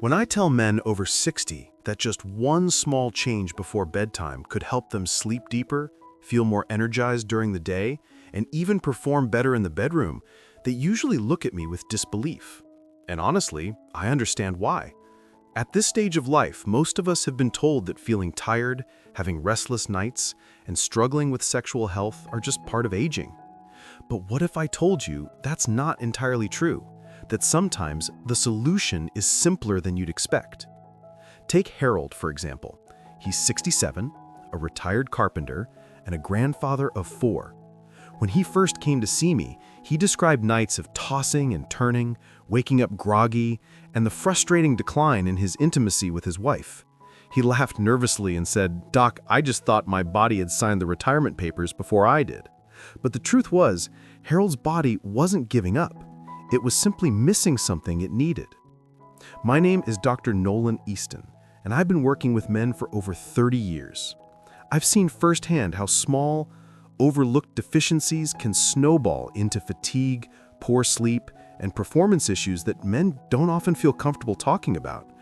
When I tell men over 60 that just one small change before bedtime could help them sleep deeper, feel more energized during the day, and even perform better in the bedroom, they usually look at me with disbelief. And honestly, I understand why. At this stage of life, most of us have been told that feeling tired, having restless nights, and struggling with sexual health are just part of aging. But what if I told you that's not entirely true? That sometimes the solution is simpler than you'd expect. Take Harold, for example. He's 67, a retired carpenter, and a grandfather of 4. When he first came to see me, he described nights of tossing and turning, waking up groggy, and the frustrating decline in his intimacy with his wife. He laughed nervously and said, "Doc, I just thought my body had signed the retirement papers before I did." But the truth was, Harold's body wasn't giving up. It was simply missing something it needed. My name is Dr. Nolan Easton, and I've been working with men for over 30 years. I've seen firsthand how small, overlooked deficiencies can snowball into fatigue, poor sleep, and performance issues that men don't often feel comfortable talking about.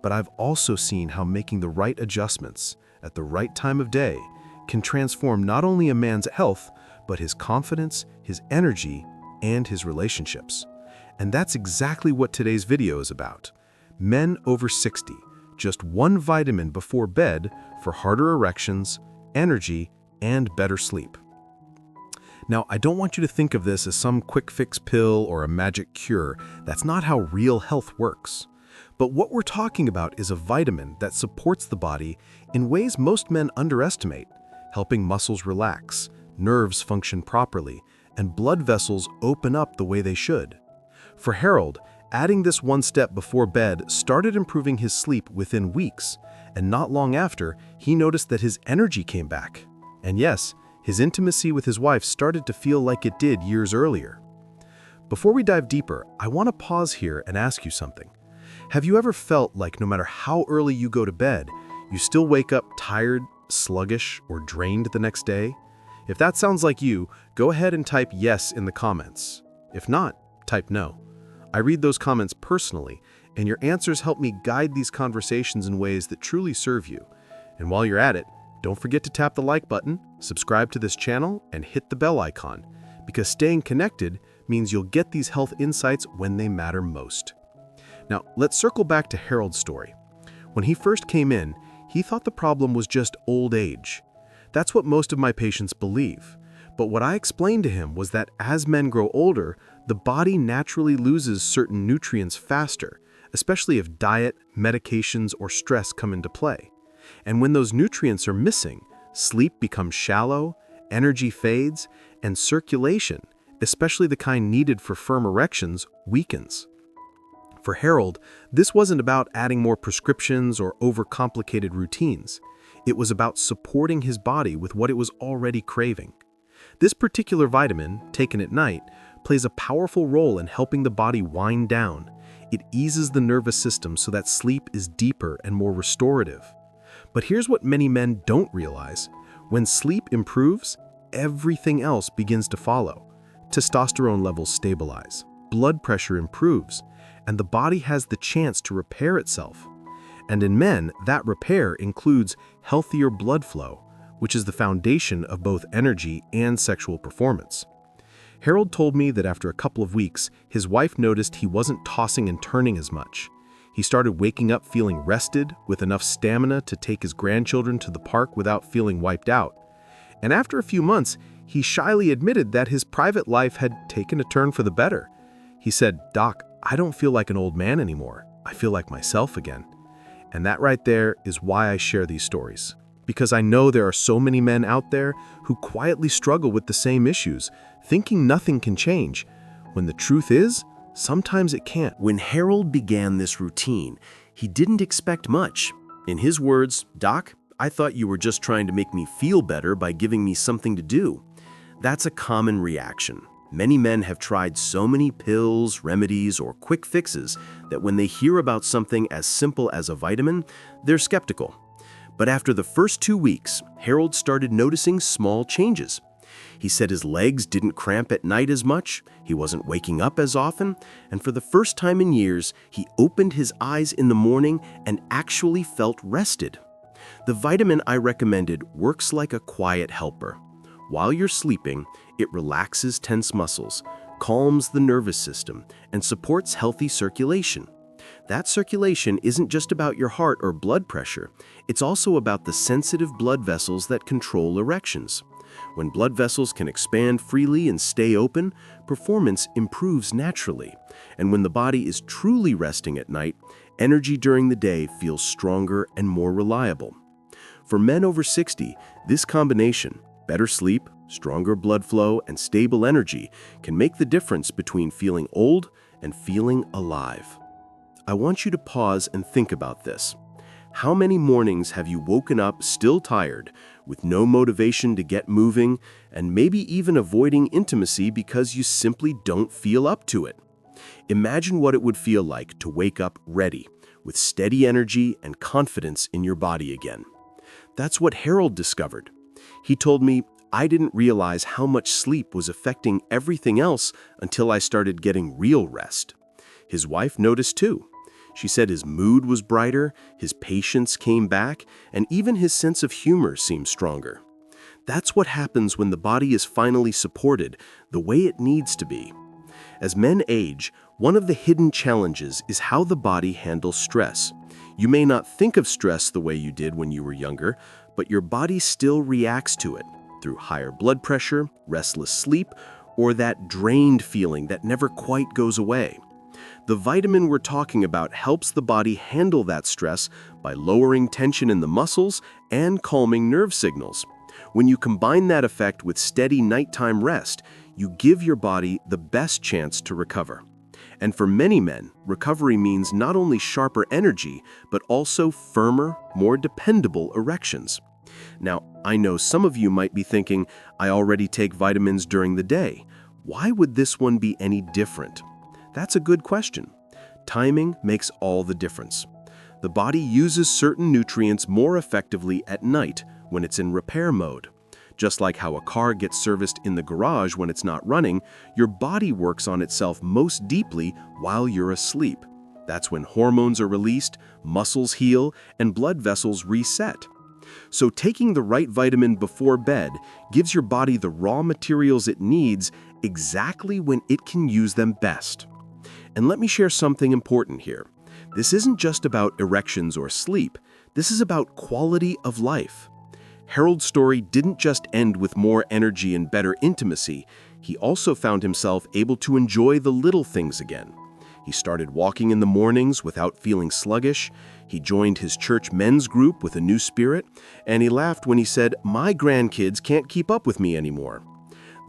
But I've also seen how making the right adjustments at the right time of day can transform not only a man's health, but his confidence, his energy, and his relationships. And that's exactly what today's video is about. Men over 60, just one vitamin before bed for harder erections, energy, and better sleep. Now, I don't want you to think of this as some quick fix pill or a magic cure. That's not how real health works. But what we're talking about is a vitamin that supports the body in ways most men underestimate, helping muscles relax, nerves function properly, and blood vessels open up the way they should. For Harold, adding this one step before bed started improving his sleep within weeks, and not long after, he noticed that his energy came back. And yes, his intimacy with his wife started to feel like it did years earlier. Before we dive deeper, I want to pause here and ask you something. Have you ever felt like no matter how early you go to bed, you still wake up tired, sluggish, or drained the next day? If that sounds like you, go ahead and type yes in the comments. If not, type no. I read those comments personally, and your answers help me guide these conversations in ways that truly serve you. And while you're at it, don't forget to tap the like button, subscribe to this channel, and hit the bell icon, because staying connected means you'll get these health insights when they matter most. Now, let's circle back to Harold's story. When he first came in, he thought the problem was just old age. That's what most of my patients believe. But what I explained to him was that as men grow older, the body naturally loses certain nutrients faster, especially if diet, medications, or stress come into play. And when those nutrients are missing, sleep becomes shallow, energy fades, and circulation, especially the kind needed for firm erections, weakens. For Harold, this wasn't about adding more prescriptions or overcomplicated routines. It was about supporting his body with what it was already craving. This particular vitamin, taken at night, plays a powerful role in helping the body wind down. It eases the nervous system so that sleep is deeper and more restorative. But here's what many men don't realize. When sleep improves, everything else begins to follow. Testosterone levels stabilize, blood pressure improves, and the body has the chance to repair itself. And in men, that repair includes healthier blood flow, which is the foundation of both energy and sexual performance. Harold told me that after a couple of weeks, his wife noticed he wasn't tossing and turning as much. He started waking up feeling rested, with enough stamina to take his grandchildren to the park without feeling wiped out. And after a few months, he shyly admitted that his private life had taken a turn for the better. He said, "Doc, I don't feel like an old man anymore. I feel like myself again." And that right there is why I share these stories. Because I know there are so many men out there who quietly struggle with the same issues, thinking nothing can change, when the truth is, sometimes it can't. When Harold began this routine, he didn't expect much. In his words, "Doc, I thought you were just trying to make me feel better by giving me something to do." That's a common reaction. Many men have tried so many pills, remedies, or quick fixes that when they hear about something as simple as a vitamin, they're skeptical. But after the first 2 weeks, Harold started noticing small changes. He said his legs didn't cramp at night as much, he wasn't waking up as often, and for the first time in years, he opened his eyes in the morning and actually felt rested. The vitamin I recommended works like a quiet helper. While you're sleeping, it relaxes tense muscles, calms the nervous system, and supports healthy circulation. That circulation isn't just about your heart or blood pressure, it's also about the sensitive blood vessels that control erections. When blood vessels can expand freely and stay open, performance improves naturally. And when the body is truly resting at night, energy during the day feels stronger and more reliable. For men over 60, this combination, better sleep, stronger blood flow, and stable energy, can make the difference between feeling old and feeling alive. I want you to pause and think about this. How many mornings have you woken up still tired, with no motivation to get moving, and maybe even avoiding intimacy because you simply don't feel up to it? Imagine what it would feel like to wake up ready, with steady energy and confidence in your body again. That's what Harold discovered. He told me, "I didn't realize how much sleep was affecting everything else until I started getting real rest." His wife noticed too. She said his mood was brighter, his patience came back, and even his sense of humor seemed stronger. That's what happens when the body is finally supported the way it needs to be. As men age, one of the hidden challenges is how the body handles stress. You may not think of stress the way you did when you were younger, but your body still reacts to it through higher blood pressure, restless sleep, or that drained feeling that never quite goes away. The vitamin we're talking about helps the body handle that stress by lowering tension in the muscles and calming nerve signals. When you combine that effect with steady nighttime rest, you give your body the best chance to recover. And for many men, recovery means not only sharper energy, but also firmer, more dependable erections. Now, I know some of you might be thinking, I already take vitamins during the day. Why would this one be any different? That's a good question. Timing makes all the difference. The body uses certain nutrients more effectively at night when it's in repair mode. Just like how a car gets serviced in the garage when it's not running, your body works on itself most deeply while you're asleep. That's when hormones are released, muscles heal, and blood vessels reset. So taking the right vitamin before bed gives your body the raw materials it needs exactly when it can use them best. And let me share something important here. This isn't just about erections or sleep. This is about quality of life. Harold's story didn't just end with more energy and better intimacy. He also found himself able to enjoy the little things again. He started walking in the mornings without feeling sluggish. He joined his church men's group with a new spirit. And he laughed when he said, "My grandkids can't keep up with me anymore."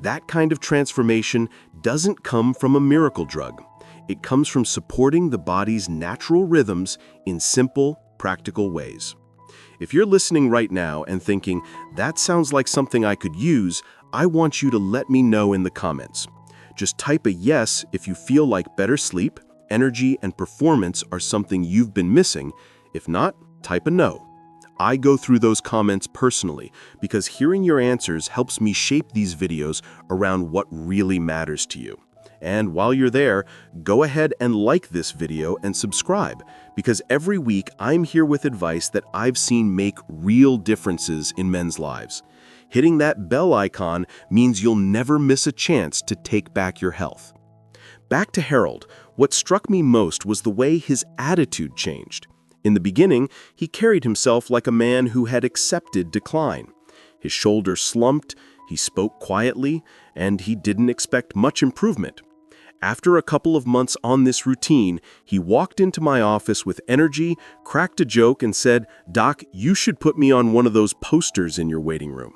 That kind of transformation doesn't come from a miracle drug. It comes from supporting the body's natural rhythms in simple, practical ways. If you're listening right now and thinking, that sounds like something I could use, I want you to let me know in the comments. Just type a yes if you feel like better sleep, energy, and performance are something you've been missing. If not, type a no. I go through those comments personally because hearing your answers helps me shape these videos around what really matters to you. And while you're there, go ahead and like this video and subscribe, because every week I'm here with advice that I've seen make real differences in men's lives. Hitting that bell icon means you'll never miss a chance to take back your health. Back to Harold, what struck me most was the way his attitude changed. In the beginning, he carried himself like a man who had accepted decline. His shoulders slumped, he spoke quietly, and he didn't expect much improvement. After a couple of months on this routine, he walked into my office with energy, cracked a joke, and said, "Doc, you should put me on one of those posters in your waiting room."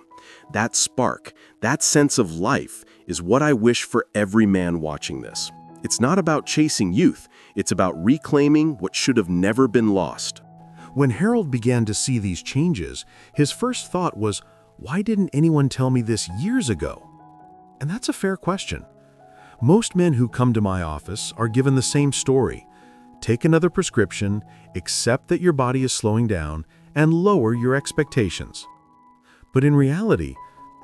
That spark, that sense of life, is what I wish for every man watching this. It's not about chasing youth, it's about reclaiming what should have never been lost. When Harold began to see these changes, his first thought was, why didn't anyone tell me this years ago? And that's a fair question. Most men who come to my office are given the same story. Take another prescription, accept that your body is slowing down, and lower your expectations. But in reality,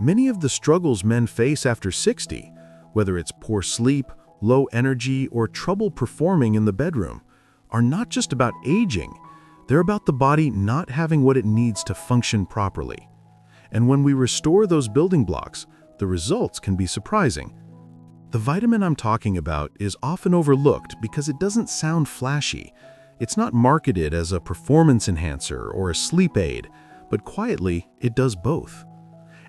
Many of the struggles men face after 60, whether it's poor sleep, low energy, or trouble performing in the bedroom, are not just about aging. They're about the body not having what it needs to function properly. And when we restore those building blocks, the results can be surprising. The vitamin I'm talking about is often overlooked because it doesn't sound flashy. It's not marketed as a performance enhancer or a sleep aid, but quietly, it does both.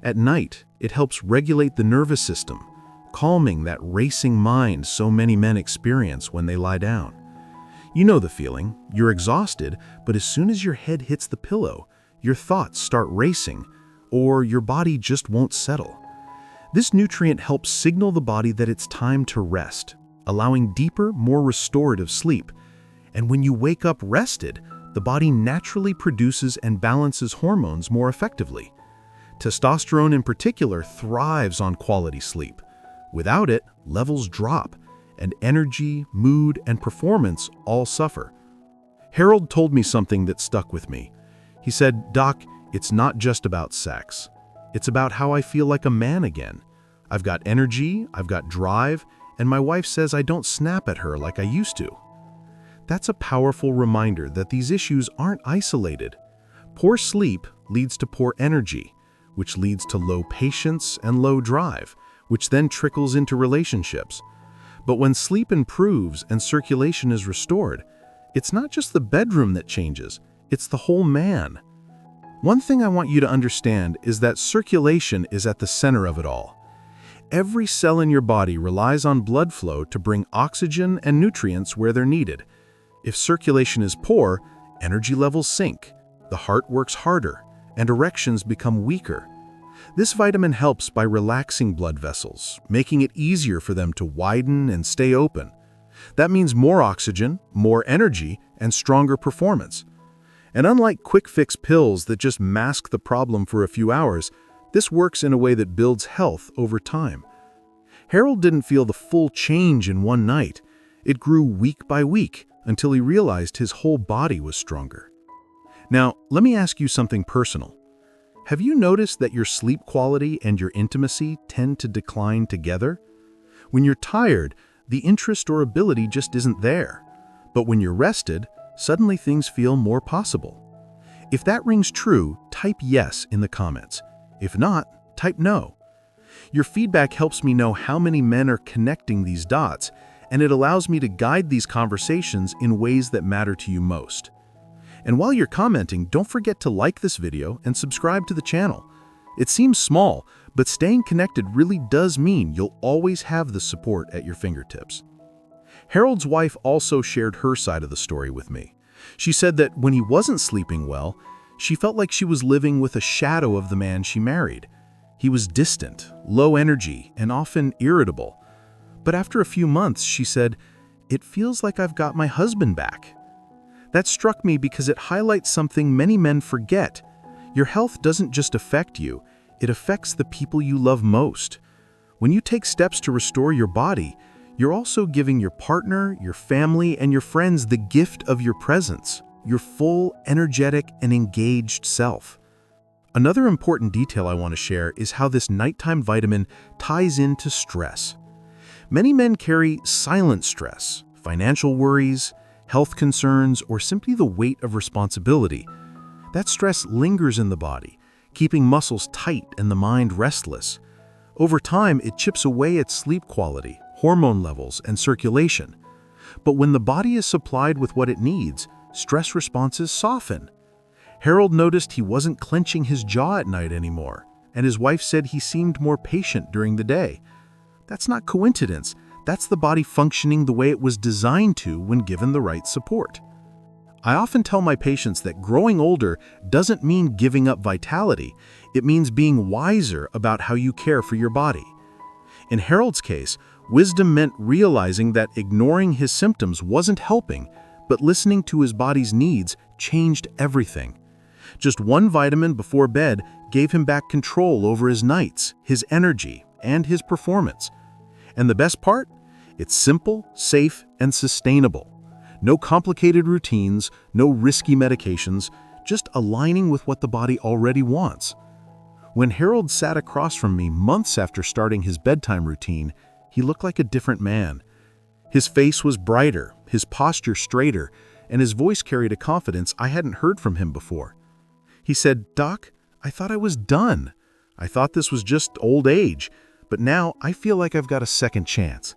At night, it helps regulate the nervous system, calming that racing mind so many men experience when they lie down. You know the feeling. You're exhausted, but as soon as your head hits the pillow, your thoughts start racing, or your body just won't settle. This nutrient helps signal the body that it's time to rest, allowing deeper, more restorative sleep. And when you wake up rested, the body naturally produces and balances hormones more effectively. Testosterone in particular thrives on quality sleep. Without it, levels drop, and energy, mood, and performance all suffer. Harold told me something that stuck with me. He said, "Doc, it's not just about sex. It's about how I feel like a man again. I've got energy, I've got drive, and my wife says I don't snap at her like I used to." That's a powerful reminder that these issues aren't isolated. Poor sleep leads to poor energy, which leads to low patience and low drive, which then trickles into relationships. But when sleep improves and circulation is restored, it's not just the bedroom that changes, it's the whole man. One thing I want you to understand is that circulation is at the center of it all. Every cell in your body relies on blood flow to bring oxygen and nutrients where they're needed. If circulation is poor, energy levels sink, the heart works harder, and erections become weaker. This vitamin helps by relaxing blood vessels, making it easier for them to widen and stay open. That means more oxygen, more energy, and stronger performance. And unlike quick-fix pills that just mask the problem for a few hours, this works in a way that builds health over time. Harold didn't feel the full change in one night. It grew week by week until he realized his whole body was stronger. Now, let me ask you something personal. Have you noticed that your sleep quality and your intimacy tend to decline together? When you're tired, the interest or ability just isn't there. But when you're rested, suddenly things feel more possible. If that rings true, type yes in the comments. If not, type no. Your feedback helps me know how many men are connecting these dots, and it allows me to guide these conversations in ways that matter to you most. And while you're commenting, don't forget to like this video and subscribe to the channel. It seems small, but staying connected really does mean you'll always have the support at your fingertips. Harold's wife also shared her side of the story with me. She said that when he wasn't sleeping well, she felt like she was living with a shadow of the man she married. He was distant, low energy, and often irritable. But after a few months, she said, "It feels like I've got my husband back." That struck me because it highlights something many men forget. Your health doesn't just affect you, it affects the people you love most. When you take steps to restore your body, you're also giving your partner, your family, and your friends the gift of your presence, your full, energetic, and engaged self. Another important detail I want to share is how this nighttime vitamin ties into stress. Many men carry silent stress, financial worries, health concerns, or simply the weight of responsibility. That stress lingers in the body, keeping muscles tight and the mind restless. Over time, it chips away at sleep quality, hormone levels, and circulation. But when the body is supplied with what it needs, stress responses soften. Harold noticed he wasn't clenching his jaw at night anymore, and his wife said he seemed more patient during the day. That's not coincidence. That's the body functioning the way it was designed to when given the right support. I often tell my patients that growing older doesn't mean giving up vitality. It means being wiser about how you care for your body. In Harold's case, wisdom meant realizing that ignoring his symptoms wasn't helping, but listening to his body's needs changed everything. Just one vitamin before bed gave him back control over his nights, his energy, and his performance. And the best part? It's simple, safe, and sustainable. No complicated routines, no risky medications, just aligning with what the body already wants. When Harold sat across from me months after starting his bedtime routine, he looked like a different man. His face was brighter, his posture straighter, and his voice carried a confidence I hadn't heard from him before. He said, "Doc, I thought I was done. I thought this was just old age, but now I feel like I've got a second chance."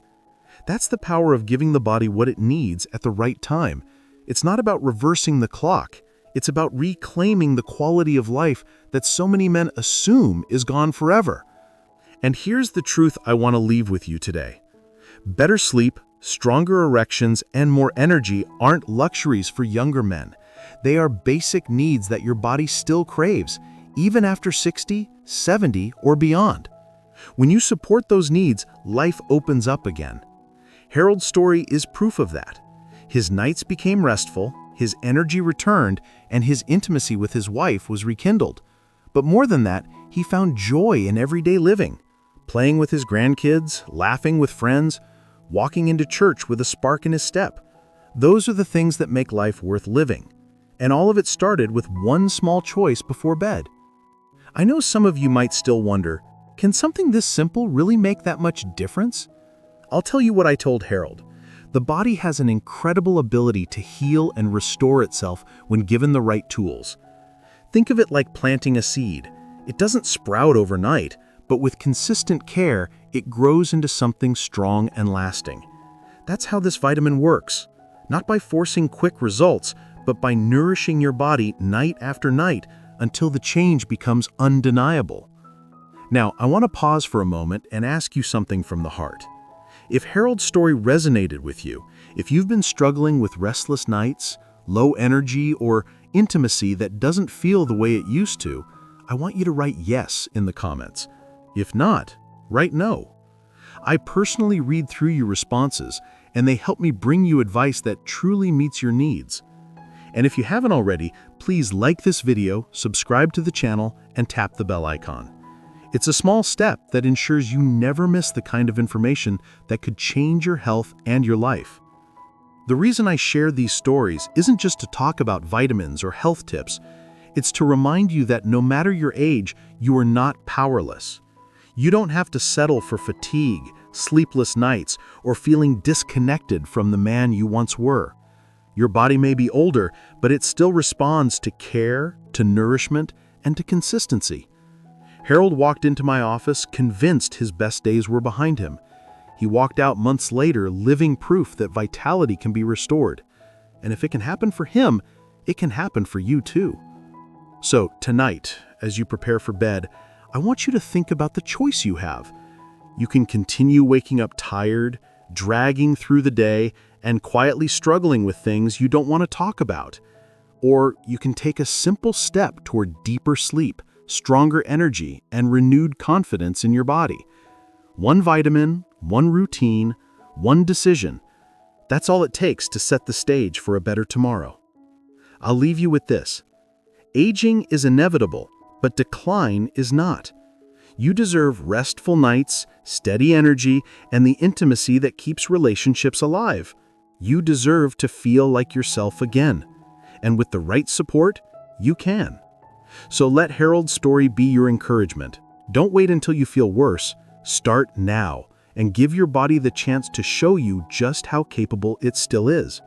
That's the power of giving the body what it needs at the right time. It's not about reversing the clock. It's about reclaiming the quality of life that so many men assume is gone forever. And here's the truth I want to leave with you today. Better sleep, stronger erections, and more energy aren't luxuries for younger men. They are basic needs that your body still craves, even after 60, 70, or beyond. When you support those needs, life opens up again. Harold's story is proof of that. His nights became restful, his energy returned, and his intimacy with his wife was rekindled. But more than that, he found joy in everyday living, playing with his grandkids, laughing with friends, walking into church with a spark in his step. Those are the things that make life worth living. And all of it started with one small choice before bed. I know some of you might still wonder, can something this simple really make that much difference? I'll tell you what I told Harold. The body has an incredible ability to heal and restore itself when given the right tools. Think of it like planting a seed. It doesn't sprout overnight, but with consistent care, it grows into something strong and lasting. That's how this vitamin works. Not by forcing quick results, but by nourishing your body night after night until the change becomes undeniable. Now, I want to pause for a moment and ask you something from the heart. If Harold's story resonated with you, if you've been struggling with restless nights, low energy, or intimacy that doesn't feel the way it used to, I want you to write yes in the comments. If not, write no. I personally read through your responses, and they help me bring you advice that truly meets your needs. And if you haven't already, please like this video, subscribe to the channel, and tap the bell icon. It's a small step that ensures you never miss the kind of information that could change your health and your life. The reason I share these stories isn't just to talk about vitamins or health tips. It's to remind you that no matter your age, you are not powerless. You don't have to settle for fatigue, sleepless nights, or feeling disconnected from the man you once were. Your body may be older, but it still responds to care, to nourishment, and to consistency. Harold walked into my office convinced his best days were behind him. He walked out months later living proof that vitality can be restored. And if it can happen for him, it can happen for you too. So tonight, as you prepare for bed, I want you to think about the choice you have. You can continue waking up tired, dragging through the day, and quietly struggling with things you don't want to talk about. Or you can take a simple step toward deeper sleep, stronger energy, and renewed confidence in your body. One vitamin, one routine, one decision. That's all it takes to set the stage for a better tomorrow. I'll leave you with this. Aging is inevitable, but decline is not. You deserve restful nights, steady energy, and the intimacy that keeps relationships alive. You deserve to feel like yourself again. And with the right support, you can. So let Harold's story be your encouragement. Don't wait until you feel worse. Start now and give your body the chance to show you just how capable it still is.